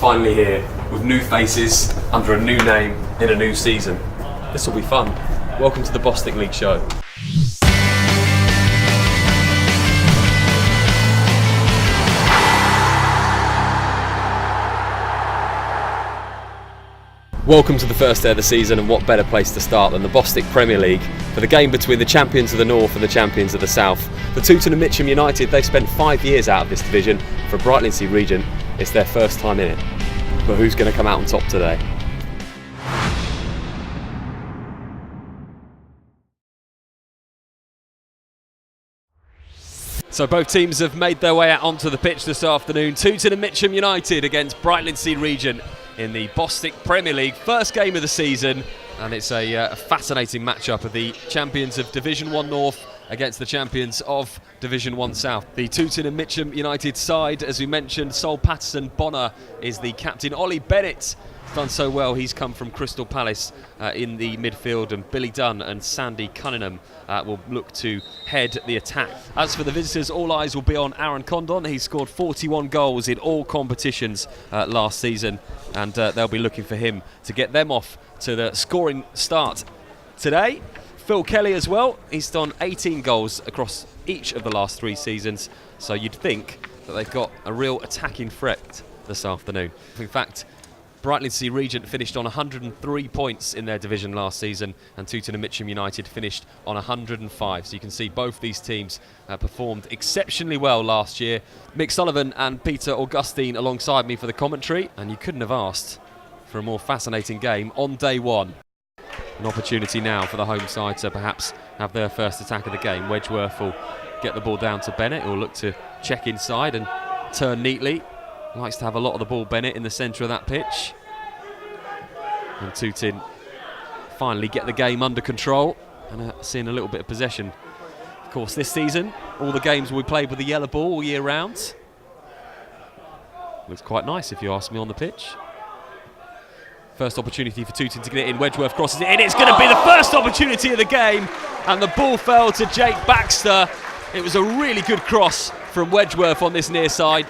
finally here with new faces under a new name in a new season. This will be fun. Welcome to the Bostik League show. Welcome to the first day of the season, and what better place to start than the Bostik Premier League for the game between the champions of the North and the champions of the South. For Tooting and Mitchum United, they've spent 5 years out of this division. For Brightlingsea Regent, it's their first time in it. But who's going to come out on top today? So both teams have made their way out onto the pitch this afternoon. Tooting and Mitchum United against Brightlingsea Regent in the Bostik Premier League, first game of the season, and it's a fascinating matchup of the champions of Division One North against the champions of Division One South. The Tooting and Mitchum United side, as we mentioned, Sol Patterson Bonner is the captain. Ollie Bennett done so well, he's come from Crystal Palace in the midfield, and Billy Dunn and Sandy Cunningham will look to head the attack. As for the visitors, all eyes will be on Aaron Condon. He scored 41 goals in all competitions last season, and they'll be looking for him to get them off to the scoring start today. Phil Kelly as well, he's done 18 goals across each of the last 3 seasons, so you'd think that they've got a real attacking threat this afternoon. In fact, Brightlingsea Regent finished on 103 points in their division last season, and Tooting and Mitchum United finished on 105. So you can see both these teams performed exceptionally well last year. Mick Sullivan and Peter Augustine alongside me for the commentary, and you couldn't have asked for a more fascinating game on day one. An opportunity now for the home side to perhaps have their first attack of the game. Wedgeworth will get the ball down to Bennett, who will look to check inside and turn neatly. Likes to have a lot of the ball, Bennett, in the centre of that pitch. And Tooting finally get the game under control and seeing a little bit of possession. Of course, this season, all the games will be played with the yellow ball all year round. Looks quite nice if you ask me on the pitch. First opportunity for Tooting to get it in. Wedgeworth crosses it in. It's going to be the first opportunity of the game, and the ball fell to Jake Baxter. It was a really good cross from Wedgeworth on this near side.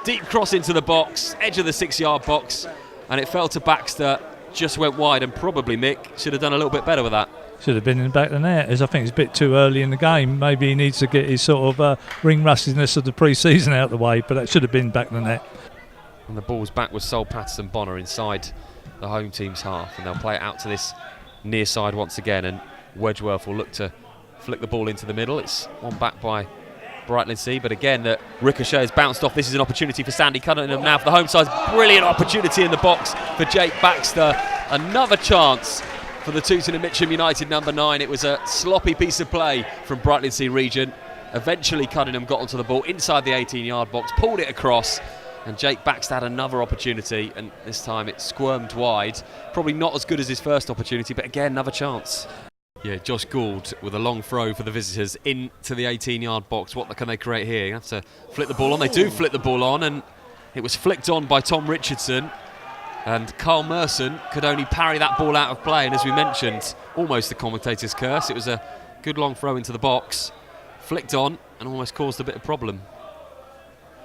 Deep cross into the box, edge of the 6-yard box, and it fell to Baxter, just went wide, and probably Mick should have done a little bit better with that. Should have been in the back of the net, as I think it's a bit too early in the game. Maybe he needs to get his sort of ring rustiness of the pre-season out of the way, but that should have been back of the net. And the ball's back with Sol Patterson Bonner inside the home team's half, and they'll play it out to this near side once again, and Wedgeworth will look to flick the ball into the middle. It's one back by Brightlingsea, but again the ricochet has bounced off. This is an opportunity for Sandy Cunningham now for the home side. Brilliant opportunity in the box for Jake Baxter. Another chance for the Tooting and Mitchum United number 9. It was a sloppy piece of play from Brightlingsea Regent. Eventually Cunningham got onto the ball inside the 18-yard box, pulled it across, and Jake Baxter had another opportunity, and this time it squirmed wide. Probably not as good as his first opportunity, but again another chance. Yeah, Josh Gould with a long throw for the visitors into the 18-yard box. What can they create here? You have to flip the ball on. They do flip the ball on, and it was flicked on by Tom Richardson. And Carl Merson could only parry that ball out of play. And as we mentioned, almost the commentator's curse. It was a good long throw into the box, flicked on, and almost caused a bit of problem.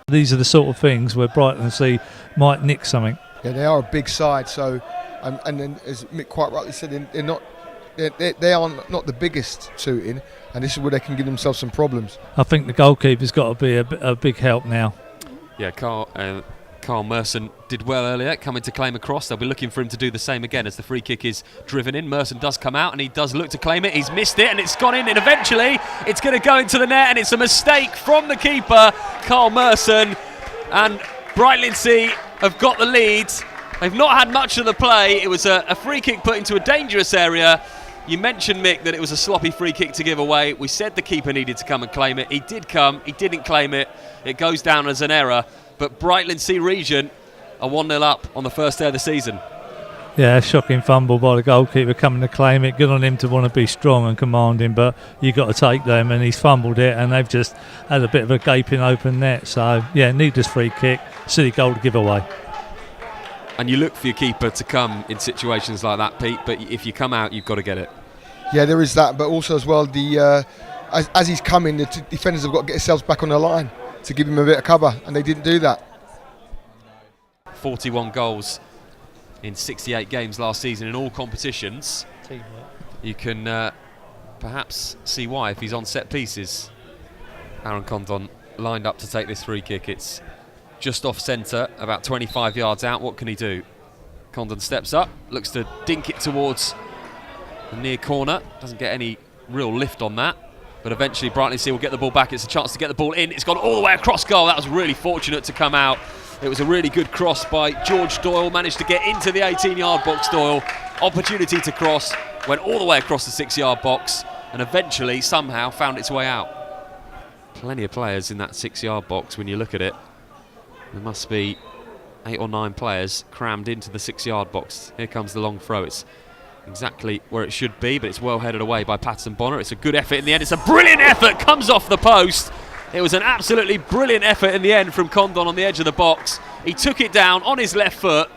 These are the sort of things where Brightlingsea might nick something. Yeah, they are a big side. So, and then as Mick quite rightly said, they're not. They are not the biggest Tooting, and this is where they can give themselves some problems. I think the goalkeeper's got to be a big help now. Yeah, Carl Merson did well earlier, coming to claim a cross. They'll be looking for him to do the same again as the free kick is driven in. Merson does come out, and he does look to claim it. He's missed it, and it's gone in, and eventually it's going to go into the net, and it's a mistake from the keeper, Carl Merson, and Brightlingsea have got the lead. They've not had much of the play. It was a free kick put into a dangerous area. You mentioned, Mick, that it was a sloppy free kick to give away. We said the keeper needed to come and claim it. He did come, he didn't claim it. It goes down as an error. But Brightlingsea Regent are 1-0 up on the first day of the season. Yeah, shocking fumble by the goalkeeper coming to claim it. Good on him to want to be strong and commanding, but you've got to take them, and he's fumbled it, and they've just had a bit of a gaping open net. So, yeah, needless free kick, silly goal to give away. And you look for your keeper to come in situations like that, Pete, but if you come out, you've got to get it. Yeah, there is that, but also as well, as he's coming, the defenders have got to get themselves back on the line to give him a bit of cover, and they didn't do that. 41 goals in 68 games last season in all competitions. You can perhaps see why if he's on set pieces. Aaron Condon lined up to take this free kick. It's just off centre, about 25 yards out. What can he do? Condon steps up, looks to dink it towards the near corner. Doesn't get any real lift on that, but eventually Brightlingsea will get the ball back. It's a chance to get the ball in. It's gone all the way across goal. That was really fortunate to come out. It was a really good cross by George Doyle. Managed to get into the 18-yard box, Doyle. Opportunity to cross. Went all the way across the 6-yard box and eventually somehow found its way out. Plenty of players in that 6-yard box when you look at it. There must be 8 or 9 players crammed into the 6-yard box. Here comes the long throw. It's exactly where it should be, but it's well headed away by Patterson Bonner. It's a good effort in the end. It's a brilliant effort. Comes off the post. It was an absolutely brilliant effort in the end from Condon on the edge of the box. He took it down on his left foot.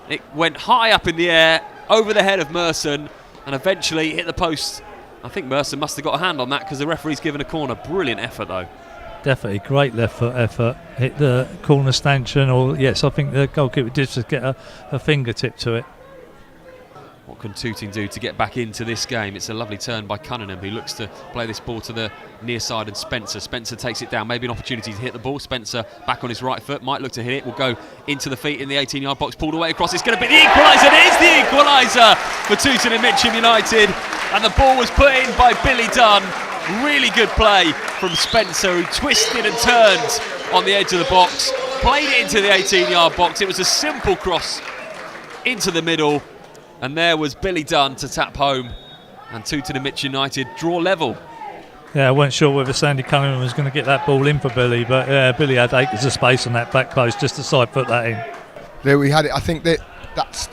It went high up in the air over the head of Merson and eventually hit the post. I think Merson must have got a hand on that because the referee's given a corner. Brilliant effort though. Definitely great left foot effort. Hit the corner stanchion, or yes, I think the goalkeeper did just get a fingertip to it. What can Tooting do to get back into this game? It's a lovely turn by Cunningham, who looks to play this ball to the near side, and Spencer takes it down. Maybe an opportunity to hit the ball. Spencer back on his right foot, might look to hit it. Will go into the feet in the 18-yard box, pulled away across. It's going to be the equaliser. It is the equaliser for Tooting and Mitchum United, and the ball was put in by Billy Dunn. Really good play from Spencer, who twisted and turned on the edge of the box, played it into the 18-yard box. It was a simple cross into the middle, and there was Billy Dunn to tap home, and Tooting and Mitchum United draw level. Yeah, I wasn't sure whether Sandy Cunningham was going to get that ball in for Billy, but Billy had acres of space on that back post just to side foot that in. There we had it. I think they kept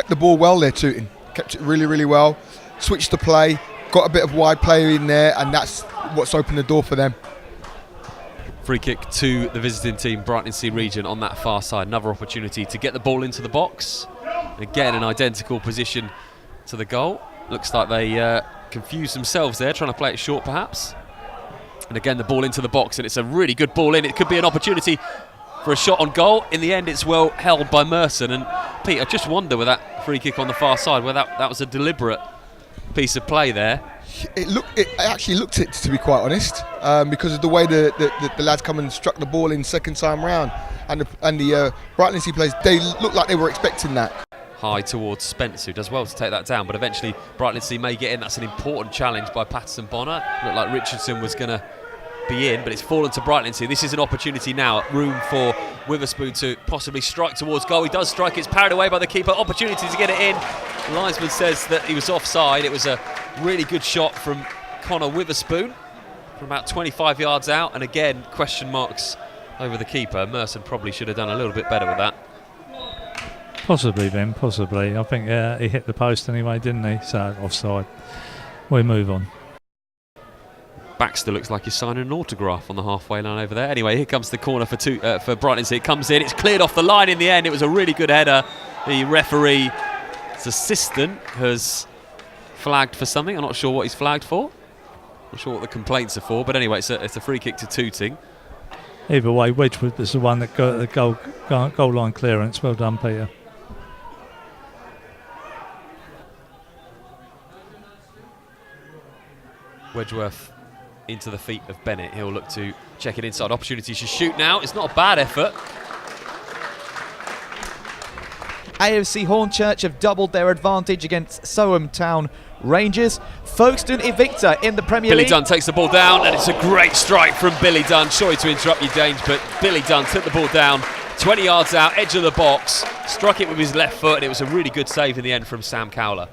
the ball well there, Tooting. Kept it really, really well. Switched the play, got a bit of wide play in there, and that's what's opened the door for them. Free kick to the visiting team, Brightlingsea Regent, on that far side. Another opportunity to get the ball into the box. Again, an identical position to the goal. Looks like they confused themselves there, trying to play it short perhaps. And again, the ball into the box, and it's a really good ball in. It could be an opportunity for a shot on goal. In the end, it's well held by Merson. And Pete, I just wonder with that free kick on the far side, whether that was a deliberate piece of play there. It actually looked it, to be quite honest, because of the way the lads come and struck the ball in second time round, and the Brightlingsea players, they looked like they were expecting that. High towards Spence, who does well to take that down, but eventually Brightlingsea may get in. That's an important challenge by Patterson Bonner. Looked like Richardson was going to be in, but it's fallen to Brightlingsea. This is an opportunity now, room for Witherspoon to possibly strike towards goal. He does strike, it's parried away by the keeper. Opportunity to get it in. The linesman says that he was offside. It was a really good shot from Connor Witherspoon from about 25 yards out, and again question marks over the keeper. Merson probably should have done a little bit better with that. Possibly, Ben, possibly. I think he hit the post anyway, didn't he? So offside. We move on. Baxter looks like he's signing an autograph on the halfway line over there. Anyway, here comes the corner for Brightlingsea. It comes in, it's cleared off the line in the end. It was a really good header. The referee's assistant has flagged for something. I'm not sure what he's flagged for. Not sure what the complaints are for, but anyway, it's a free kick to Tooting. Either way, Wedgwood was the one that got the goal line clearance. Well done, Peter. Wedgeworth into the feet of Bennett. He'll look to check it inside. Opportunity to shoot now. It's not a bad effort. AFC Hornchurch have doubled their advantage against Soham Town Rangers. Folkestone Invicta in the Premier League. Billy Dunn takes the ball down, and it's a great strike from Billy Dunn. Sorry to interrupt you, James, but Billy Dunn took the ball down 20 yards out, edge of the box, struck it with his left foot, and it was a really good save in the end from Sam Cowler.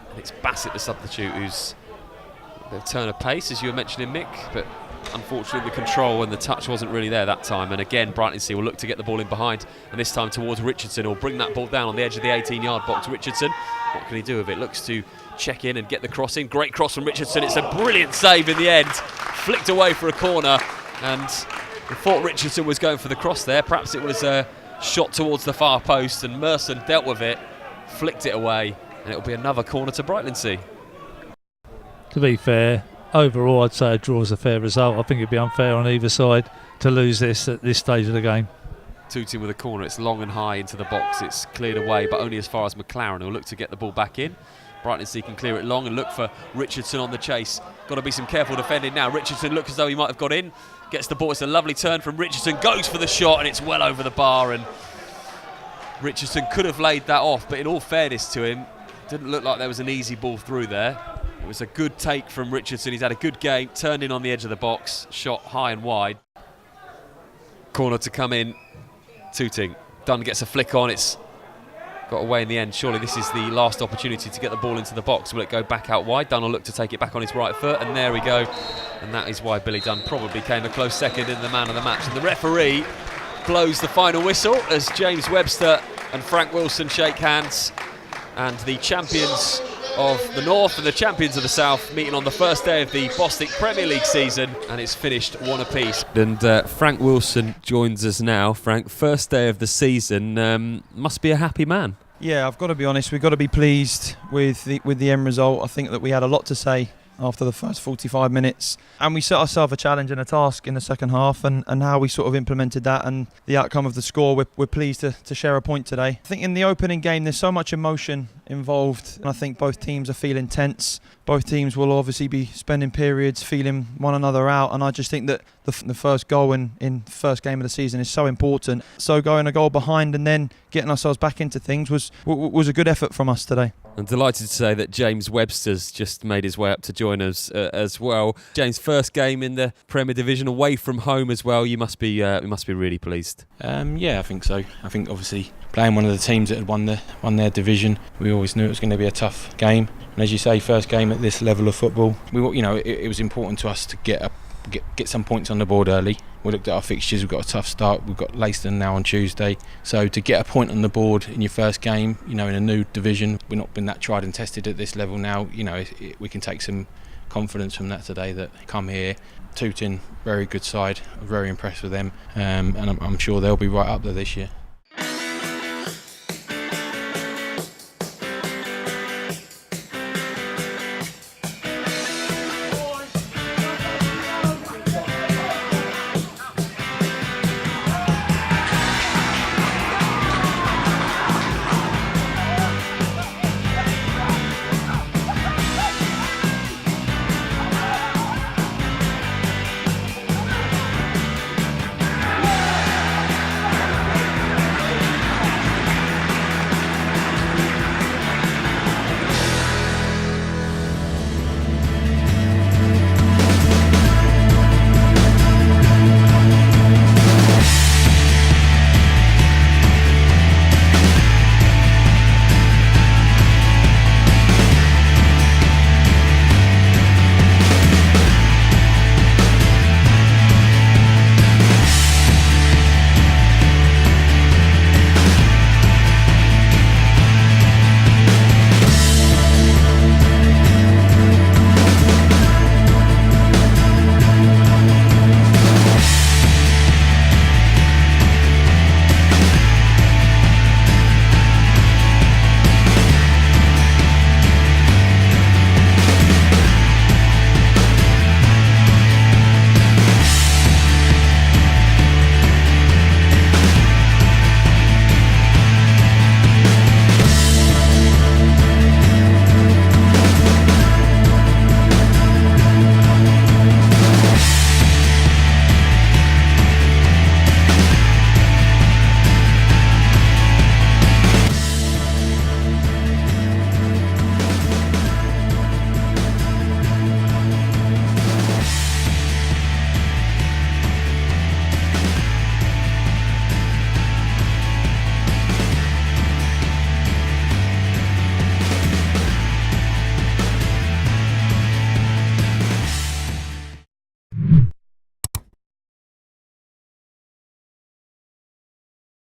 And it's Bassett, the substitute, who's a bit of turn of pace, as you were mentioning, Mick, but unfortunately the control and the touch wasn't really there that time. And again, Brightlingsea will look to get the ball in behind, and this time towards Richardson. He'll bring that ball down on the edge of the 18-yard box. Richardson, what can he do with it? Looks to check in and get the cross in. Great cross from Richardson. It's a brilliant save in the end. Flicked away for a corner, and I thought Richardson was going for the cross there. Perhaps it was a shot towards the far post, and Merson dealt with it, flicked it away, and it'll be another corner to Brightlingsea. To be fair, overall I'd say a draw is a fair result. I think it'd be unfair on either side to lose this at this stage of the game. Tooting with a corner, it's long and high into the box, it's cleared away but only as far as McLaren, who'll look to get the ball back in. Brightlingsea can clear it long and look for Richardson on the chase. Got to be some careful defending now. Richardson looks as though he might have got in, gets the ball, it's a lovely turn from Richardson, goes for the shot and it's well over the bar, and Richardson could have laid that off, but in all fairness to him, didn't look like there was an easy ball through there. It was a good take from Richardson, he's had a good game, turned in on the edge of the box, shot high and wide. Corner to come in, Tooting. Dunn gets a flick on, it's got away in the end. Surely this is the last opportunity to get the ball into the box. Will it go back out wide? Dunn will look to take it back on his right foot, and there we go. And that is why Billy Dunn probably came a close second in the man of the match. And the referee blows the final whistle as James Webster and Frank Wilson shake hands, and the champions of the North and the champions of the South meeting on the first day of the Bostik Premier League season, and it's finished 1 apiece. And Frank Wilson joins us now. Frank, first day of the season, must be a happy man. Yeah, I've got to be honest, we've got to be pleased with the end result. I think that we had a lot to say after the first 45 minutes, and we set ourselves a challenge and a task in the second half, and how we sort of implemented that and the outcome of the score, we're pleased to share a point today. I think in the opening game there's so much emotion involved, and I think both teams are feeling tense. Both teams will obviously be spending periods feeling one another out, and I just think that the first goal in first game of the season is so important. So going a goal behind and then getting ourselves back into things was a good effort from us today. I'm delighted to say that James Webster's just made his way up to join us as well. James, first game in the Premier Division away from home as well. You must be really pleased. Yeah, I think so. I think obviously playing one of the teams that had won their division, we always knew it was going to be a tough game. And as you say, first game at this level of football, it was important to us to get some points on the board early. We looked at our fixtures, we've got a tough start, we've got Leiston now on Tuesday. So to get a point on the board in your first game, in a new division, we've not been that tried and tested at this level now. We can take some confidence from that today, that come here. Tooting, very good side, very impressed with them, and I'm sure they'll be right up there this year.